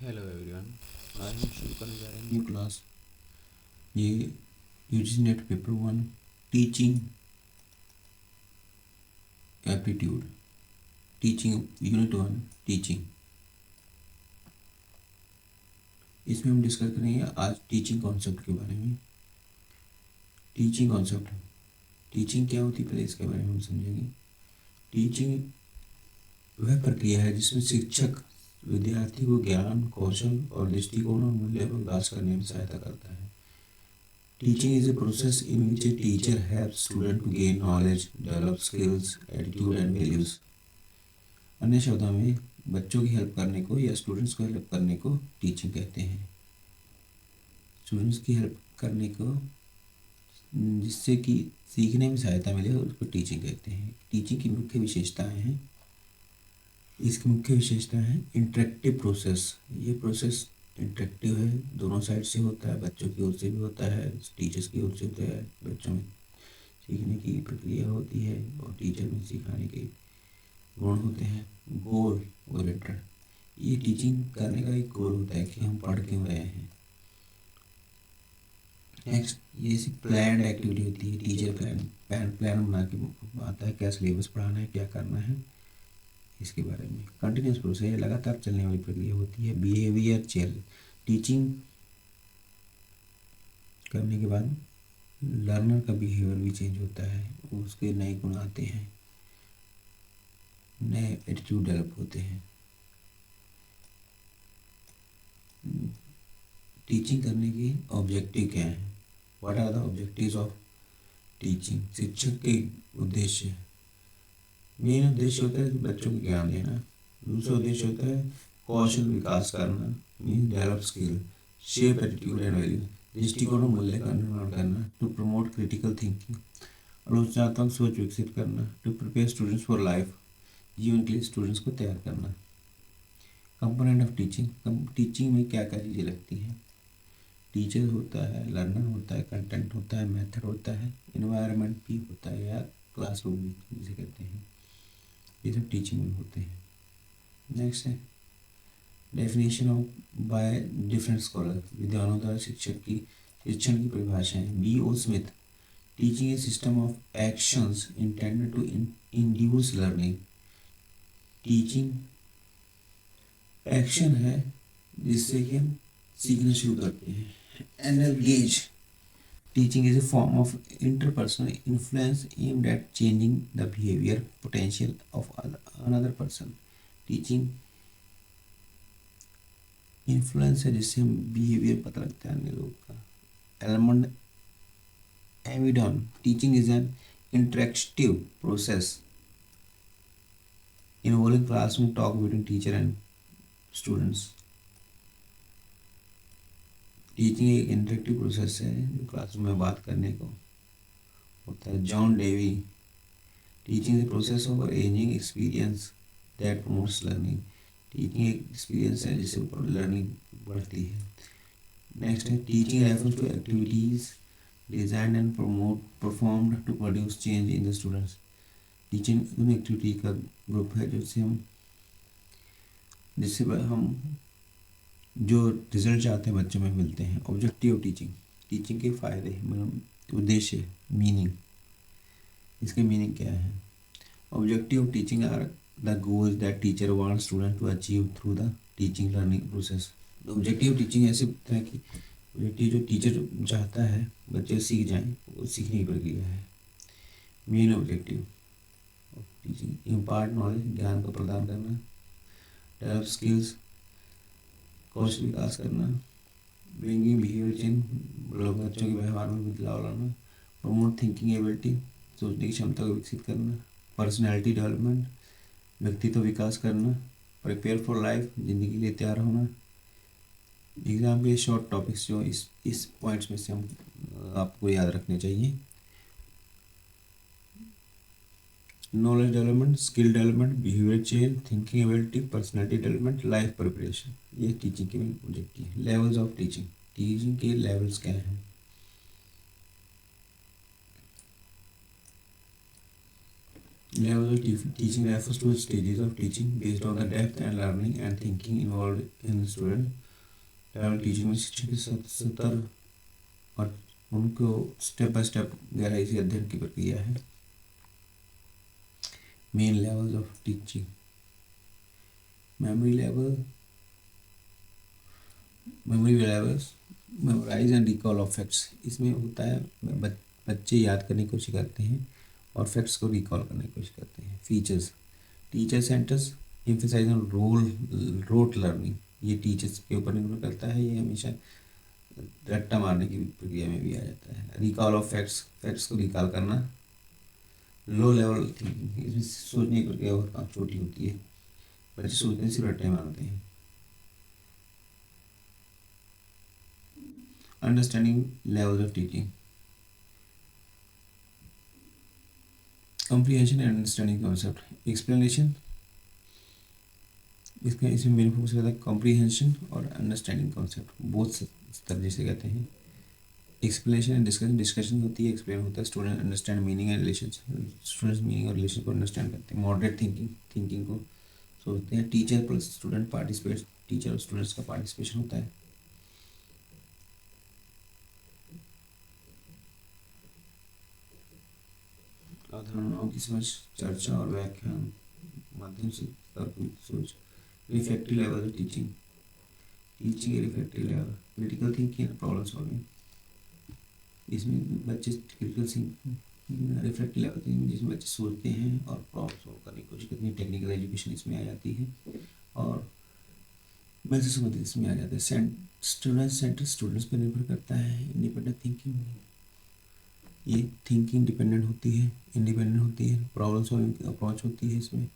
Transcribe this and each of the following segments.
Hello everyone. आज हम शुरू करने जा रहे हैं न्यू क्लास। ये UGC net paper 1 teaching aptitude, teaching unit 1 teaching. इसमें हम डिस्कस करेंगे आज टीचिंग कॉन्सेप्ट के बारे में। टीचिंग कॉन्सेप्ट, टीचिंग क्या होती है पहले इसके बारे में हम समझेंगे। टीचिंग वह प्रक्रिया है जिसमें शिक्षक विद्यार्थी को ज्ञान, कौशल और दृष्टिकोण और मूल्य का विकास करने में सहायता करता है। Teaching is a process in which a teacher helps students to gain knowledge, develop skills, attitude and values. अन्य शब्दों में बच्चों की हेल्प करने को या स्टूडेंट्स को हेल्प करने को टीचिंग कहते हैं। स्टूडेंट्स की हेल्प करने को जिससे कि सीखने में सहायता मिले उसको टीचिंग कहते हैं। टीचिंग की मुख्य विशेषताएं हैं, इसकी मुख्य विशेषता है इंटरेक्टिव प्रोसेस। ये प्रोसेस इंटरेक्टिव है, दोनों साइड से होता है, बच्चों की ओर से भी होता है, टीचर्स की ओर से होता है। बच्चों में सीखने की प्रक्रिया होती है और टीचर में सिखाने के गुण होते हैं। गोल ओरिएंटेड, ये टीचिंग करने का एक गोल होता है कि हम पढ़ क्यों रहे हैं। नेक्स्ट, ये प्लान एक्टिविटी होती है। टीचर प्लान बना के आता है, क्या सिलेबस पढ़ाना है, क्या करना है, इसके बारे में। कंटिन्यूस प्रोसेस है, लगातार चलने वाली प्रक्रिया होती है। बिहेवियर चेंज, टीचिंग करने के बाद लर्नर का बिहेवियर भी चेंज होता है, उसके नए गुण आते हैं, नए एटीट्यूड डेवलप होते हैं। टीचिंग करने के ऑब्जेक्टिव क्या हैं? What are the objectives of teaching? शिक्षक के उद्देश्य, मेन उद्देश्य होता है बच्चों को ज्ञान देना। दूसरा उद्देश्य होता है कौशल विकास करना, mean develop skill, shape attitude and value, दृष्टिकोण और मूल्य का निर्माण करना। टू प्रमोट क्रिटिकल थिंकिंग, आलोचनात्मक सोच विकसित करना। To prepare students for life, जीवन के लिए स्टूडेंट्स को तैयार करना। कंपोनेंट ऑफ टीचिंग, टीचिंग में क्या क्या चीज़ें लगती हैं? टीचर होता है, लर्नर होता है, कंटेंट होता है, मेथड होता है, इन्वायरमेंट भी होता है या क्लासरूम भी जिसे कहते हैं। ये सब टीचिंग में होते हैं। नेक्स्ट है definition of by different scholar, विद्वानों द्वारा शिक्षण की परिभाषाएं। B.O. Smith, teaching a system of actions intended to induce learning. Teaching action है जिससे कि हम सीखना शुरू करते हैं। N.L. Gage, teaching is a form of interpersonal influence aimed at changing the behavior potential of another person. Teaching influence है जिससे हम बिहेवियर पता लगता है अन्य लोग का। Edmund Amidon, teaching is an interactive process involving classroom talk between teacher and students. Teaching एक इंटरेक्टिव प्रोसेस है जो क्लासरूम में बात करने को होता है। John Dewey, teaching is process of arranging experience that promotes learning. Teaching एक एक्सपीरियंस है जिससे लर्निंग बढ़ती है। नेक्स्ट है teaching refers to activities design and promote performed to produce change in the students. Teaching उन एक्टिविटी का group है जिससे हम जो रिजल्ट चाहते हैं बच्चों में मिलते हैं। ऑब्जेक्टिव टीचिंग, टीचिंग के फायदे मतलब उद्देश्य, मीनिंग, इसके मीनिंग क्या है? Objective teaching are the goals that teacher want student to achieve through the teaching learning process. Objective teaching ऐसे तरह की ऑब्जेक्टिव जो टीचर चाहता है बच्चे सीख जाएं, वो सीखने की प्रक्रिया है। Main objective of teaching, impart knowledge, ज्ञान को प्रदान करना। डेवलप स्किल्स, कौशल विकास करना। ब्रिंगिंग बिहेवियर चेंज, बच्चों के व्यवहार में बदलाव लाना। प्रमोट थिंकिंग एबिलिटी, सोचने की क्षमता को विकसित करना। पर्सनैलिटी डेवलपमेंट, व्यक्तित्व विकास करना। प्रिपेयर फॉर लाइफ, जिंदगी के लिए तैयार होना। एग्जाम के शॉर्ट टॉपिक्स जो इस पॉइंट्स में से हम आपको याद रखने चाहिए। Knowledge development, skill development, behaviour change, thinking ability, personality development, life preparation, ये टीचिंग के ऑब्जेक्टिव है। लेवल्स ऑफ टीचिंग, टीचिंग के लेवल्स क्या हैं? Levels of teaching refers to stages of teaching based on the depth and learning and thinking involved in the student. Level teaching में शिक्षक की सतर और उनको स्टेप बाय स्टेप गहराई से अध्ययन की प्रक्रिया है. Main levels of teaching. Memory levels memorise and recall of facts. इसमें होता है बच्चे याद करने की कोशिश करते हैं और फैक्ट्स को रिकॉल करने की कोशिश करते हैं. Features. Teacher centres emphasise on rote learning. ये टीचर्स के ऊपर निर्भर करता है. ये हमेशा रट्टा मारने की प्रक्रिया में भी आ जाता है. रिकॉल ऑफ फैक्ट्स को रिकॉल करना. Low level thinking. इसमें सोचने की प्रक्रिया बहुत कम छोटी होती है. बच्चे सोचने से रट्टे मारते हैं. Understanding levels of teaching. comprehension and understanding concept. Explanation. इसमें मेन फोकस रहता है कॉम्प्रीहेंशन और अंडरस्टैंडिंग कॉन्सेप्ट. बोथ स्तर जिसे कहते हैं. एक्सप्लेनेशन एंड डिस्कशन होती है. एक्सप्लेन होता है. Student understand meaning and relation. Students meaning और रिलेशन को अंडरस्टैंड करते हैं. मॉडरेट थिंकिंग को सोचते हैं. Teacher plus student participate. Teacher और स्टूडेंट्स का पार्टिसिपेशन होता है. अवधारणाओं की समझ, चर्चा और व्याख्यान माध्यम से तर्क सोच. Reflective level of teaching. Reflective level. Critical thinking and problem solving. इसमें बच्चे रिफ्लेक्टिव लेवल थिंकिंग जिसमें बच्चे सोचते हैं और प्रॉब्लम सॉल्व करने की कोशिश करते हैं. टेक्निकल एजुकेशन इसमें आ जाती है और मैथ्स समझ इसमें आ जाता है. स्टूडेंट सेंटर स्टूडेंट्स पर निर्भर करता है. Independent thinking. ये थिंकिंग डिपेंडेंट होती है, इंडिपेंडेंट होती है. प्रॉब्लम सॉल्विंग अप्रोच होती है इसमें.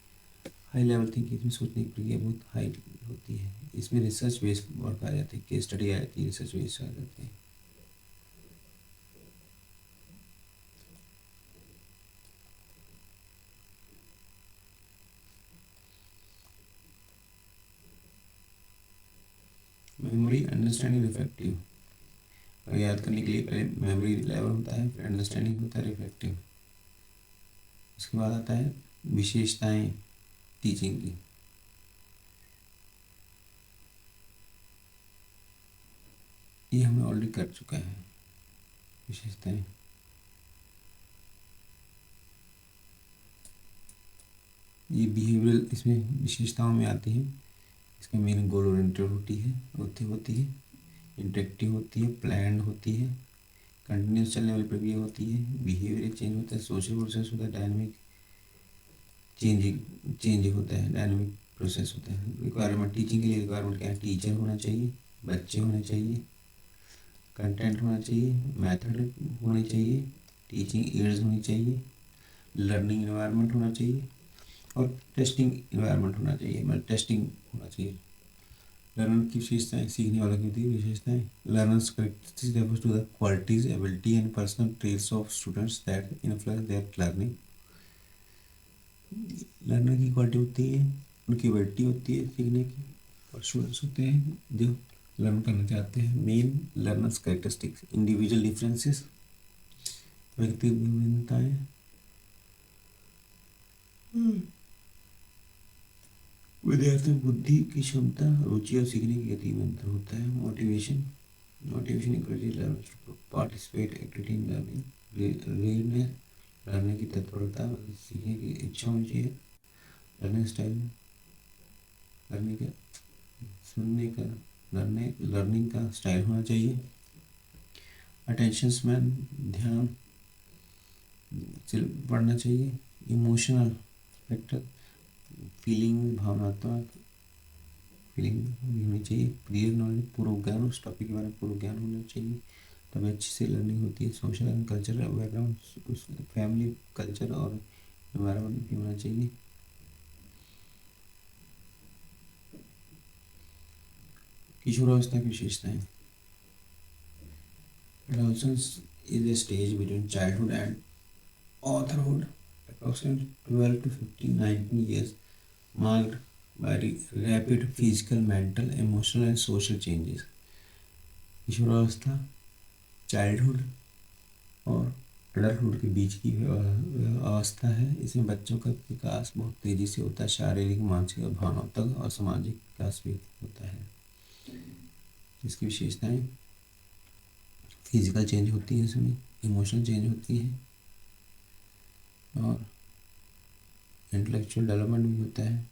High level thinking. इसमें सोचने की प्रक्रिया बहुत हाई होती है. इसमें रिसर्च बेस्ड वर्क आ जाती है. केस स्टडी आ जाती है. रिसर्च बेस्ड आ जाती है. Memory, understanding, reflective. याद करने के लिए पहले मेमोरी लेवल होता है, फिर अंडरस्टैंडिंग होता है, रिफ्लेक्टिव. उसके बाद आता है विशेषताएं टीचिंग की. ये हमने ऑलरेडी कर चुका है. विशेषताएं. ये बिहेवियरल इसमें विशेषताओं में आती हैं. इसका मेन गोल ओरिएंटेड होती है. इंटरेक्टिव होती है. प्लान्ड होती है. कंटिन्यूस चलने वाली प्रक्रिया होती है. बिहेवियर चेंज होता है. सोशल प्रोसेस होता है. डायनामिक चेंज होता है. डायनामिक प्रोसेस होता है. रिक्वायरमेंट. टीचिंग के लिए रिक्वायरमेंट क्या है? टीचर होना चाहिए, बच्चे होने चाहिए, कंटेंट होना चाहिए, मेथड होनी चाहिए, टीचिंग एड्स होनी चाहिए, लर्निंग इन्वायरमेंट होना चाहिए और टेस्टिंग इन्वायरमेंट होना चाहिए. मतलब टेस्टिंग होना चाहिए. लर्नर की विशेषताएं. सीखने वालों की विशेषताएं. Learners characteristics refers to the qualities, ability and personal traits of students that influence their learning. Learner की क्वालिटी होती है, उनकी एबिलिटी होती है सीखने की, और स्टूडेंट्स होते हैं जो लर्न करना चाहते हैं. Main learners characteristics. Individual differences. व्यक्तिगत भिन्नताएं. विद्यार्थी बुद्धि की क्षमता, रुचि और सीखने की गति में अंतर होता है. Motivation encourages learners to participate actively in learning. Readiness, learning की तत्परता, सीखने की इच्छा होनी चाहिए. लर्निंग स्टाइल, लर्निंग का सुनने का लर्निंग का स्टाइल होना चाहिए. अटेंशन स्पैन, ध्यान से पढ़ना चाहिए. इमोशनल फैक्टर, फीलिंग, भावनात्मक फीलिंग होनी चाहिए. क्लियर नॉलेज, पूर्व ज्ञान, उस टॉपिक के बारे में पूर्व ज्ञान होना चाहिए, तभी अच्छी से लर्निंग होती है. सोशल एंड कल्चरल बैकग्राउंड, उस फैमिली कल्चर और एनवायरनमेंट भी होना चाहिए. किशोरावस्था की विशेषताएं. Adolescence is a stage between childhood and authorhood, approximately 12 to 15, 19 years, marked by rapid physical, mental, emotional and social changes. किशोरावस्था, चाइल्डहुड और एडल्टहुड के बीच की अवस्था है। इसमें बच्चों का विकास बहुत तेज़ी से होता है, शारीरिक, मानसिक और भावनात्मक और सामाजिक विकास भी होता है। इसकी विशेषताएं, फिजिकल चेंज होती है, इसमें इमोशनल चेंज होती है और इंटेलेक्चुअल डेवलपमेंट भी होता है,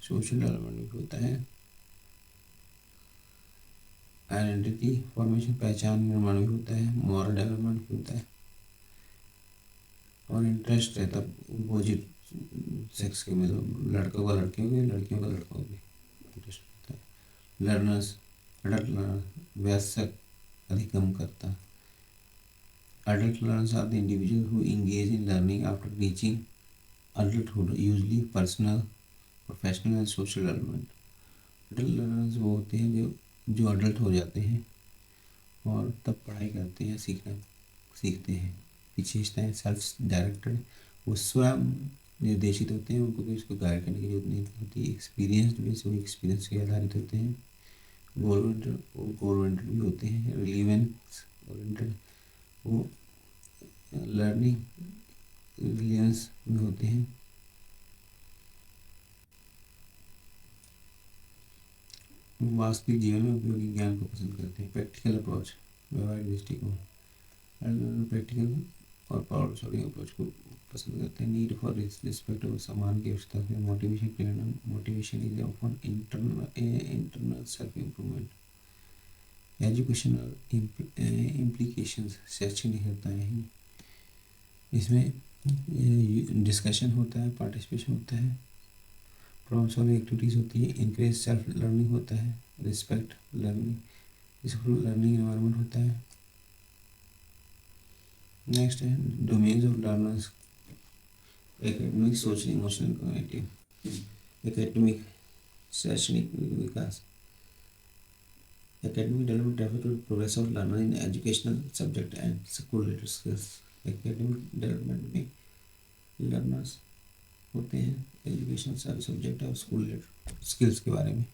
सोशल डेवलपमेंट भी होता है, आइडेंटिटी फॉर्मेशन पहचान निर्माण भी होता है, मॉरल डेवलपमेंट भी होता है और इंटरेस्ट रहता अपोजिट सेक्स के, मतलब लड़कों का लड़कियों के, लड़कियों का लड़कों के इंटरेस्ट रहता है। लर्नर्स, एडल्ट लर्नर वयस्क अधिगम करता। Adult learners are the individuals who engage in learning after reaching adulthood, usually personal, professional and social development. Adult learners वो होते हैं जो अडल्ट हो जाते हैं और तब पढ़ाई करते हैं, सीखते हैं। विशेषताएं, सेल्फ डायरेक्टेड, वो स्वयं निर्देशित होते हैं, उनको किसी को गाइड करने की जरूरत नहीं होती। एक्सपीरियंसड भी, वो एक्सपीरियंस के आधारित होते हैं। गोल ओरिएंटेड भी होते हैं। रिलीवेंस ओरिएंटेड, वो लर्निंग रिलीवेंस में होते हैं। वास्तविक जीवन में उपयोगी ज्ञान को पसंद करते हैं। प्रैक्टिकल अप्रोच, व्यवहारिक दृष्टिकोण, प्रैक्टिकल और प्रॉब्लम सॉल्विंग अप्रोच को पसंद करते हैं। नीड फॉर रिस्पेक्ट और सम्मान की आवश्यकता है। Motivation, Prerna, motivation is often internal self improvement. Educational implications, शैक्षणिक निहिताएं हैं। इसमें डिस्कशन होता है, पार्टिसिपेशन होता है, प्रॉब्लम सॉल्विंग एक्टिविटीज़ होती है, इंकरेज सेल्फ लर्निंग होता है, respect learning, peaceful learning environment होता है। नेक्स्ट है domains of learners, academic, social, emotional, cognitive. Academic, शैक्षणिक विकास। Academic development refers to the progress of learner in educational subject and school-related skills. Academic development में learners होते हैं education subject और school skills के बारे में।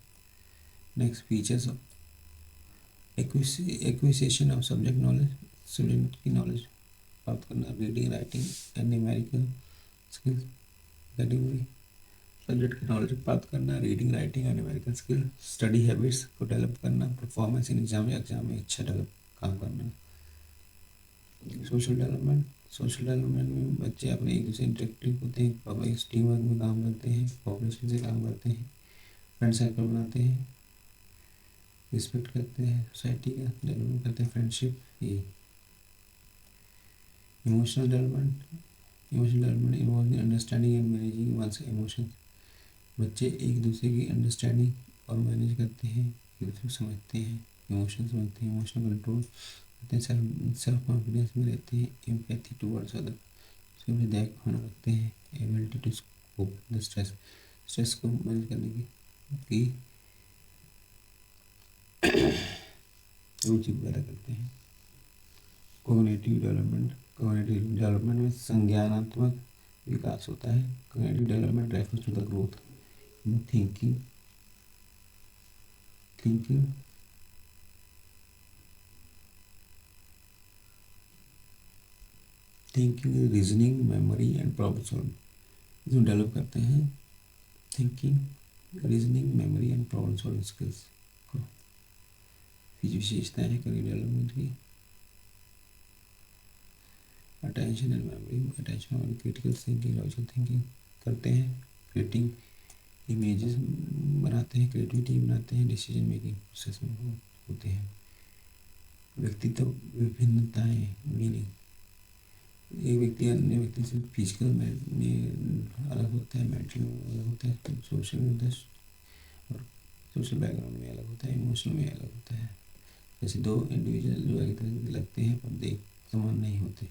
Next, features of acquisition of subject knowledge, student की knowledge प्राप्त करना, reading, writing and numerical skills. Category, subject की नॉलेज प्राप्त करना, रीडिंग, राइटिंग और न्यूमेरिकल स्किल। स्टडी हैबिट्स को डेवलप करना, परफॉर्मेंस इन एग्जाम में अच्छा काम करना। सोशल डेवलपमेंट, सोशल डेवलपमेंट में बच्चे अपने एक दूसरे इंटरेक्टिव होते हैं, पब्लिक टीम वर्क में काम करते हैं, कोऑपरेशन से काम करते हैं, फ्रेंड सर्कल बनाते हैं, रिस्पेक्ट करते हैं, सोसाइटी का डेवलपमेंट करते हैं, फ्रेंडशिप। ये emotional development, emotional development involve understanding and managing one's emotions. बच्चे एक दूसरे की अंडरस्टैंडिंग और मैनेज करते हैं, एक दूसरे को समझते हैं, इमोशंस समझते हैं, इमोशनल कंट्रोल करते हैं, सेल्फ कॉन्फिडेंस में रहते हैं, एम्पैथी टुवर्ड्स अदर, उसमें दया की भावना रखते हैं, ability to cope the stress, stress को मैनेज करने की रुचि पैदा करते हैं। कॉग्निटिव डेवलपमेंट, कॉग्निटिव डेवलपमेंट में संज्ञानात्मक विकास होता है। Cognitive development refers to the growth thinking, reasoning, memory and problem solving. जो डेवलप करते हैं thinking, reasoning, memory and problem solving skills को। विशेषताएं हैं कॉग्निटिव डेवलपमेंट की। अटेंशन एंड मेमोरी, अटेंशन और क्रिटिकल थिंकिंग, लॉजिकल थिंकिंग करते हैं, क्रिएटिंग इमेजेस बनाते हैं, क्रिएटिविटी बनाते हैं, डिसीजन मेकिंग प्रोसेस में होते हैं। व्यक्तित्व विभिन्नताएं, मीनिंग, एक व्यक्ति अन्य व्यक्ति से फिजिकल में अलग होता है, मेंटल में अलग होता है, सोशल में होता है और सोशल बैकग्राउंड में अलग होता है, इमोशनल में अलग होता है। जैसे दो इंडिविजुअल जो एक तरह के लगते हैं पर देख समान नहीं होते।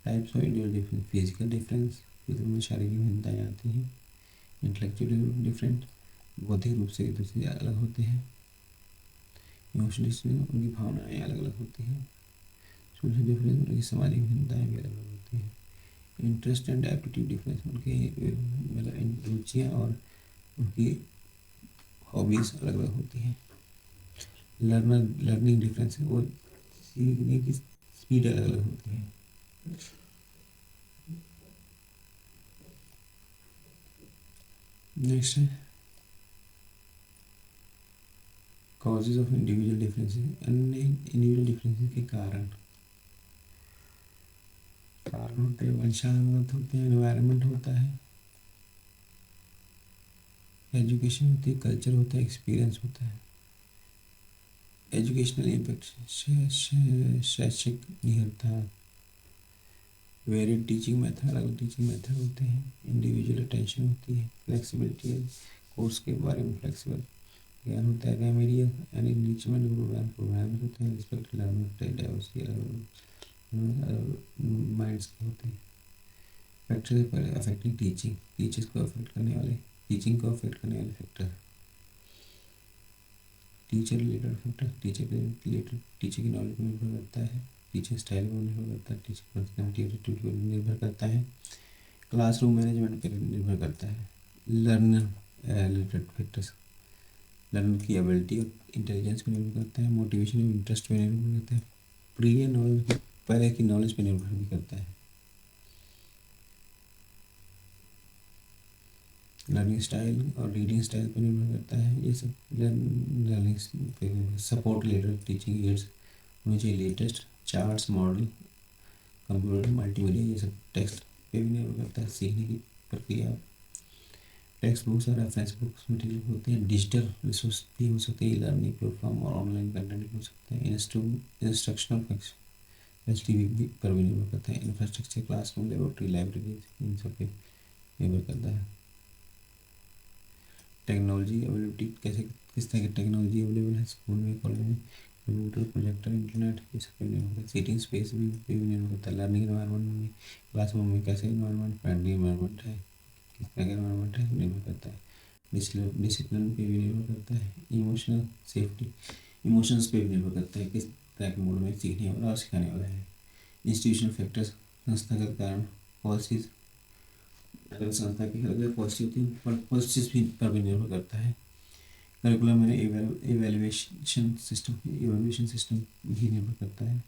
Types of individual difference, physical difference, physical में शारीरिक भिन्नताएँ आती हैं। इंटेलेक्चुअल डिफरेंट, बौद्धिक रूप से एक दूसरे से अलग होते हैं। इमोशनल, उनकी भावनाएं अलग अलग होती हैं। सोशल डिफरेंस, उनकी सामाजिक भिन्नताएं भी अलग अलग होती हैं। इंटरेस्ट एंड एप्टीट्यूड डिफरेंस, उनकी मतलब रुचियाँ और उनकी हॉबीज़ अलग अलग होती हैं। लर्निंग डिफरेंस है, वो सीखने की स्पीड अलग अलग होती है। नेक्स्ट है कॉजेज ऑफ इंडिविजुअल डिफरेंसेस। अन्य इंडिविजुअल डिफरेंसेस के कारण होते हैं, वंशानुगत होते हैं, एनवायरनमेंट होता है, एजुकेशन होती है, कल्चर होता है, एक्सपीरियंस होता है। एजुकेशनल इम्पैक्ट शैक्षिक निहिरता, वेरिड टीचिंग मेथड, अलग टीचिंग मेथड होते हैं, इंडिविजुअल अटेंशन होती है, फ्लेक्सिबिलिटी है, कोर्स के बारे में फ्लेक्सिबल ज्ञान होता है, रेमेडियल एंड इंरिचमेंट प्रोग्राम होते हैं, रिस्पेक्ट लर्नर डाइवर्सिटी माइंड्स के होते हैं। फैक्टर्स पर अफेक्टिंग टीचिंग, टीचर्स को अफेक्ट करने वाले, टीचिंग को अफेक्ट करने वाले factor. Teacher related factor, teacher के रिलेटेड टीचर की नॉलेज पर निर्भर करता है, टीचिंग स्टाइल पर निर्भर करता है, टीचर पर्सनैलिटी एटीट्यूड पर निर्भर करता है, क्लासरूम मैनेजमेंट पर निर्भर करता है। लर्नर रिलेटेड फैक्टर्स, लर्नर की एबिलिटी और इंटेलिजेंस पर निर्भर करता है, मोटिवेशन और इंटरेस्ट पर निर्भर करता है, प्रिय नॉलेज पहले की नॉलेज पर निर्भर भी करता है। लर्निंग स्टाइल और रीडिंग स्टाइल पर निर्भर करता है। ये सब लर्निंग पे सपोर्ट रिलेटेड टीचिंग एड्स होने चाहिए, latest charts, model, computer, multimedia, ये सब टेक्स्ट पे भी निर्भर करता है। सीखने की प्रक्रिया, टेक्स्ट बुक्स और रेफरेंस बुक्स मटेरियल होते हैं, डिजिटल रिसोर्स भी हो सकते हैं, लर्निंग प्लेटफॉर्म और ऑनलाइन कंटेंट हो सकते हैं, इंस्ट्रक्शनल फैसिलिटी पर भी निर्भर करता है, इंफ्रास्ट्रक्चर, क्लासरूम, लेबोरेटरी, लाइब्रेरी, इन सब पे निर्भर करता है। टेक्नोलॉजी अवेलेबिलिटी, कैसे किस तरह की टेक्नोलॉजी अवेलेबल है स्कूल में, कॉलेज में, कंप्यूटर, प्रोजेक्टर, इंटरनेट, ये सब पे निर्भर करता है। सीटिंग स्पेस भी निर्भर करता है। लर्निंग एनवायरनमेंट में, क्लासरूम में कैसे एनवायरनमेंट, फ्रेंडली एनवायरनमेंट है, किस तरह का एनवायरनमेंट है, निर्भर करता है। डिसिप्लिन पे भी निर्भर करता है। इमोशनल सेफ्टी, इमोशंस पे भी निर्भर करता है, किस तरह के मूड में सीखने वाला और सिखाने वाला है। इंस्टीट्यूशनल फैक्टर्स, संस्थागत कारण, पॉलिसीज, अगर संस्था की अगर पॉलिसी होती है पर पॉलिसीज भी पर भी निर्भर करता है। करिकुलम में इवेल्युएशन सिस्टम भी निर्भर करता है।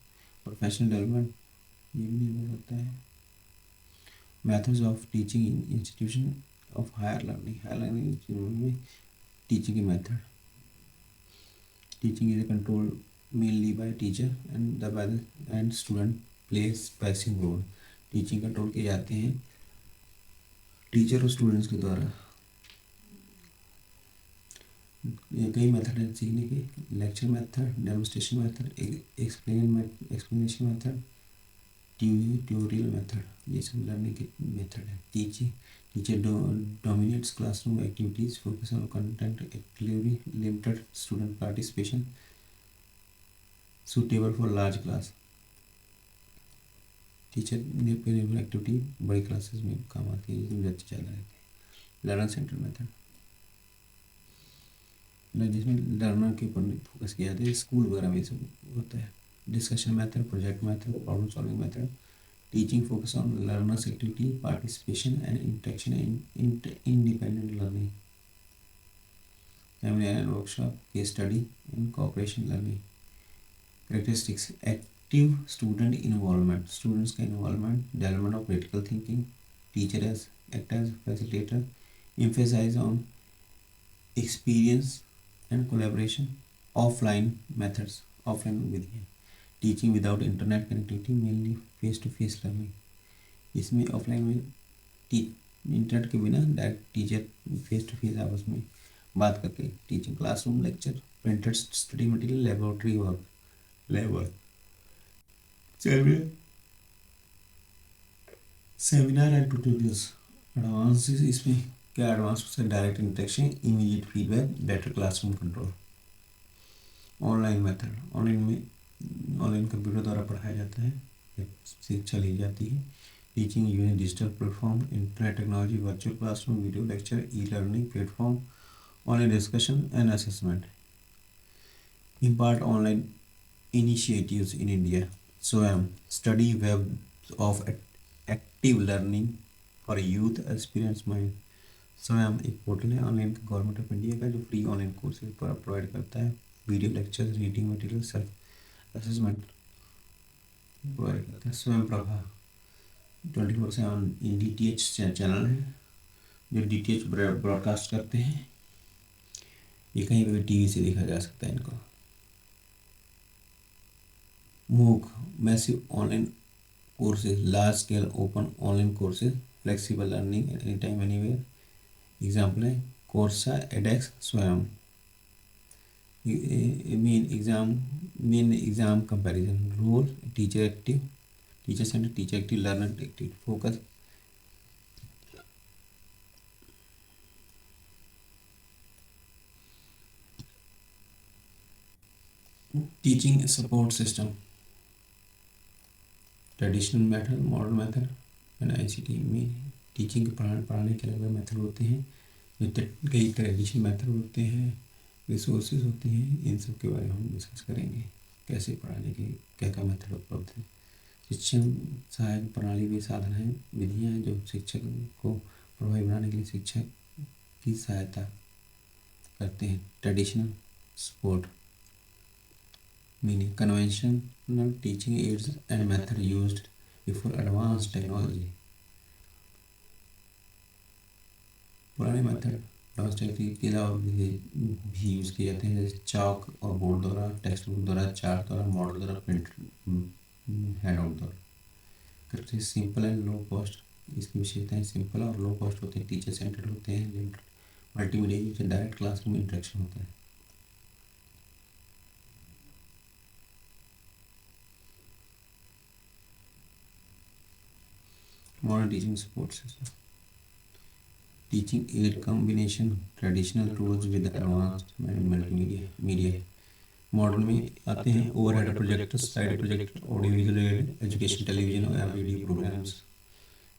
प्रोफेशनल डेवलपमेंट ये भी निर्भर करता है। Methods of teaching in institution of higher learning में टीचिंग की method, teaching is control mainly by teacher and student place passive role. Teaching control किए जाते हैं टीचर और स्टूडेंट्स के द्वारा। ये कई मेथड हैं सीखने के, lecture method, demonstration method, explanation method, tutorial method, ये सब लर्निंग के मेथड है। Teacher dominates classroom activities, focus on content actively, limited student participation, suitable for large class. Teacher निर्भर एक्टिविटी बड़ी क्लासेस में काम आती है, जिसमें बच्चे ज़्यादा रहते हैं। लर्नर सेंटर मेथड, जिसमें लर्नर के ऊपर फोकस किया जाता है, स्कूल वगैरह में सब होता है। Discussion method, project method, problem solving method, teaching focus on learners activity, participation and interaction and independent learning, seminar and workshop, case study and cooperation learning. Characteristics, active student involvement, students का involvement, development of critical thinking, teacher as act as facilitator, emphasise on experience and collaboration, offline methods, offline विधियाँ, teaching without internet connectivity, mainly face to face learning. इसमें offline में internet के बिना direct teacher face to face आपस में बात करके teaching, classroom, lecture, printed study material, laboratory work, lab work, seminar and tutorials. Advance इसमें क्या एडवांस से direct interaction, immediate feedback, better classroom control. Online method, online computer द्वारा पढ़ाया जाता है, शिक्षा ली जाती है। Teaching using digital platform, internet technology, virtual classroom, video lecture, e learning platform, online discussion and assessment. Impart online initiatives in India. SWAYAM, study web of active learning for youth experience mind. SWAYAM एक portal है online government of India का, जो free online courses provide करता है, video lectures, reading material, self assessment. Provide करता है। स्वयं Prabha 24/7 DTH channel है जो DTH ब्रॉडकास्ट करते हैं। ये कहीं भी टीवी से देखा जा सकता है इनको। MOOC massive online courses, large scale open online courses, flexible learning any time anywhere. Example है Coursera, edX, Swayam. Main exam comparison, role teacher active, teacher centre, teacher active, learner active, focus. Teaching support system, traditional method, modern method and ICT में teaching के पढ़ाने के अलग अलग method होते हैं। जो कई ट्रेडिशनल मेथड होते हैं, रिसोर्सेज होती हैं, इन सब के बारे में हम डिस्कस करेंगे। कैसे पढ़ाने के क्या क्या मेथड उपलब्ध हैं। शिक्षण सहायक प्रणाली भी साधन है, विधियाँ हैं जो शिक्षक को प्रभावी बनाने के लिए शिक्षक की सहायता करते हैं। Traditional support meaning conventional teaching ads and method used before advance technology. पुराने मेथड एडवांस टेक्नोलॉजी के अलावा भी यूज़ किए जाते हैं, जैसे चॉक और बोर्ड द्वारा, टेक्स्ट बुक द्वारा, चार्ट द्वारा, मॉडल द्वारा, प्रिंट हैंड आउट द्वारा करते हैं। सिंपल एंड लो कॉस्ट, इसकी विशेषताएं सिंपल और लो कॉस्ट होते हैं, टीचर सेंटर्ड होते हैं, multimedia use, direct classroom interaction होता है। Modern teaching support system, teaching add combination, traditional tools with advanced multimedia. Modern में आते हैं overhead projector, side projector, audio visual add, education television और वीडियो प्रोग्राम्स।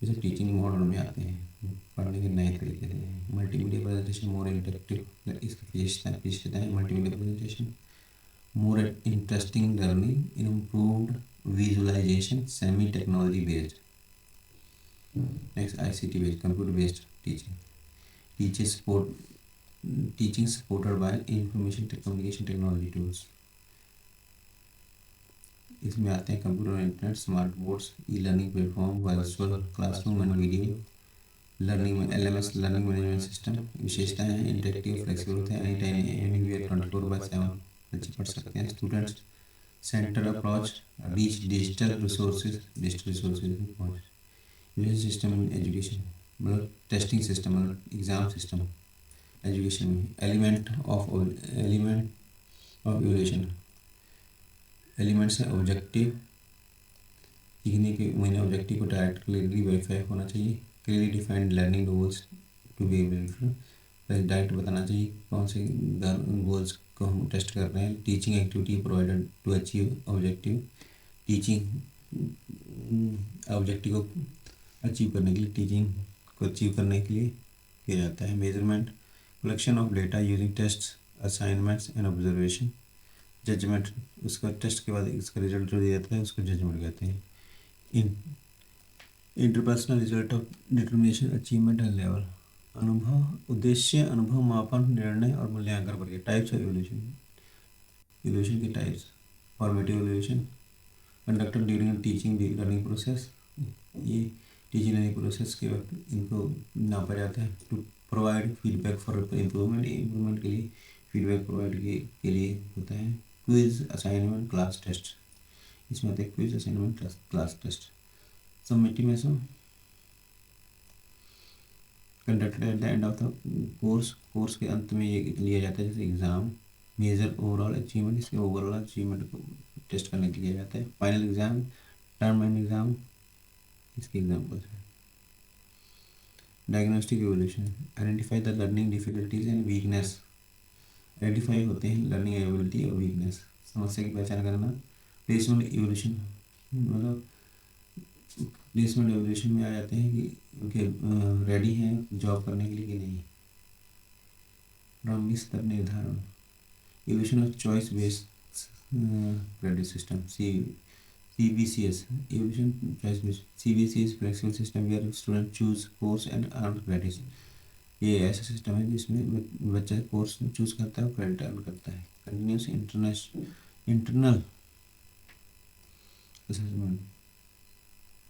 जैसे teaching modern में आते हैं, पढ़ने के नए तरीके से। मल्टीमीडिया प्रेजेंटेशन मोर इंटरेक्टिव, इसकी विशेषताएं multimedia presentation, more interesting learning, improved visualisation, semi technology based. Next ICT based, computer based teaching, teaching supported by information communication technology tools. इसमें आते हैं computer, internet, smart boards, e learning platform, virtual classroom and video learning में LMS learning management system. विशेषताएं हैं interactive, flexible होते हैं, any time anywhere 24/7 बच्चे पढ़ सकते हैं। Students centre approach, reach digital resources में पहुँच। एजुकेशन सिस्टम इन एजुकेशन मतलब टेस्टिंग सिस्टम, मतलब एग्ज़ाम सिस्टम एजुकेशन में। एलिमेंट ऑफ एवोल्यूशन, एलिमेंट्स है ऑब्जेक्टिव, सीखने के मैंने ऑब्जेक्टिव को डायरेक्ट क्लियरली वेरीफाई होना चाहिए। Clearly defined learning goals to be direct बताना चाहिए कौन से गोल्स को हम टेस्ट कर रहे हैं। Teaching activity provided to achieve objective, teaching objective को अचीव करने के लिए, टीचिंग को अचीव करने के लिए किया जाता है। Measurement, collection of data using test, assignments and observation. Judgement, उसका टेस्ट के बाद इसका रिजल्ट जो दिया जाता है उसको जजमेंट कहते हैं। Interpersonal result of determination achievement and level. अनुभव उद्देश्य, अनुभव, मापन, निर्णय और मूल्यांकन पर। टाइप्स ऑफ एवोल्यूशन, एवोल्यूशन के types. Formative evolution conducted during teaching learning process, ये टीचिंग लर्निंग प्रोसेस के वक्त इनको नापा जाता है। To provide feedback for improvement के लिए फीडबैक प्रोवाइड के लिए होता है। क्विज, असाइनमेंट, क्लास टेस्ट, इसमें आते हैं quiz, assignment, class test. Summative conducted at the end of the course के अंत में ये लिया जाता है, जैसे एग्ज़ाम। मेजर ओवरऑल अचीवमेंट, इसके ओवरऑल अचीवमेंट को टेस्ट करने के लिए लिया जाता है। Final exam, term end exam, इसके एग्जाम्पल्स हैं। Diagnostic evolution, identify the learning difficulties and weakness. Identify होते हैं लर्निंग एबिलिटी और वीकनेस, समस्या की पहचान करना। प्लेसमेंट एवोल्यूशन मतलब प्लेसमेंट एवोल्यूशन में आ जाते हैं कि उनके रेडी हैं जॉब करने के लिए कि नहीं। प्रारंभिक स्तर निर्धारण, evolution of choice based credit system, CBCS, evaluation choice based। CBCS is flexible system where student choose course and earn credits। ये ऐसा सिस्टम है जिसमें बच्चा कोर्स चूज करता है और क्रेडिट अर्न करता है। Continuous internal assessment,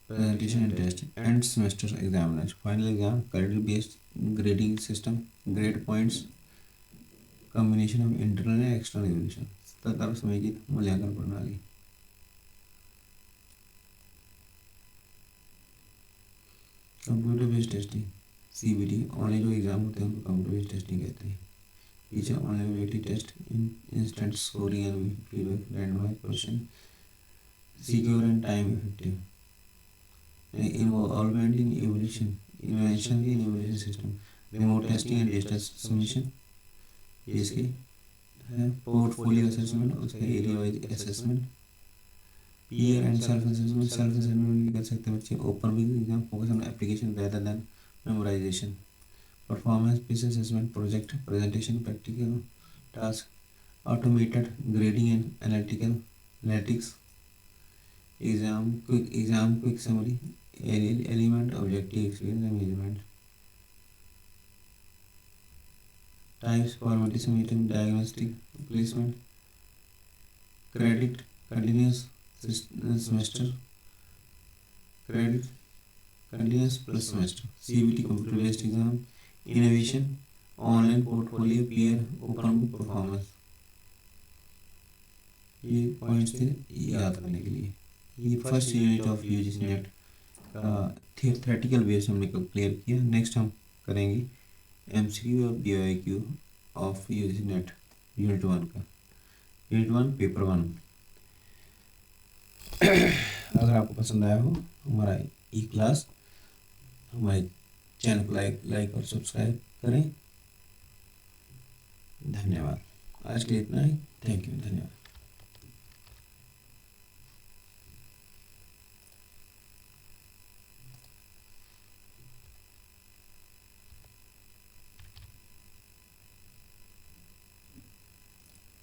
presentation and test, end semester examination, final exam, credit based grading system, grade points, combination of internal या एक्सटर्नल इवैल्यूएशन, सतर्क समेकित मूल्यांकन प्रणाली। Computer based testing, CBT, online जो एग्जाम होते हैं उनको कंप्यूटर बेस्ड टेस्टिंग कहते हैं। पीछे online waiting test, instant scoring and feedback, randomised question, secure and time effective, involvement in evolution, invention in evolution system, remote testing and digital submission, ये इसके है। पोर्टफोलियो असेसमेंट, उसका area wise assessment, peer and self assessment, self assessment भी कर सकते हैं बच्चे। Open book exam, focus on application rather than memorisation. Performance based assessment, project, presentation, practical task, automated grading and analytics, exam quick summary, element, objective, experience and measurement. Types, formative submission, diagnostic, placement, credit, continuous semester, credit continuous plus semester, CBT computer based exam, innovation, online portfolio, peer, open book, performance. ये points थे याद करने के लिए। ये first unit of UGC net का theoretical base हमने clear किया। नेक्स्ट हम करेंगे एमसीक्यू और बीओआईक्यू ऑफ यूजीसी नेट यूनिट 1 का, यूनिट 1 पेपर 1। अगर आपको पसंद आया हो हमारा ई क्लास, हमारे चैनल को लाइक और सब्सक्राइब करें। धन्यवाद। आज के लिए इतना ही। Thank you. धन्यवाद।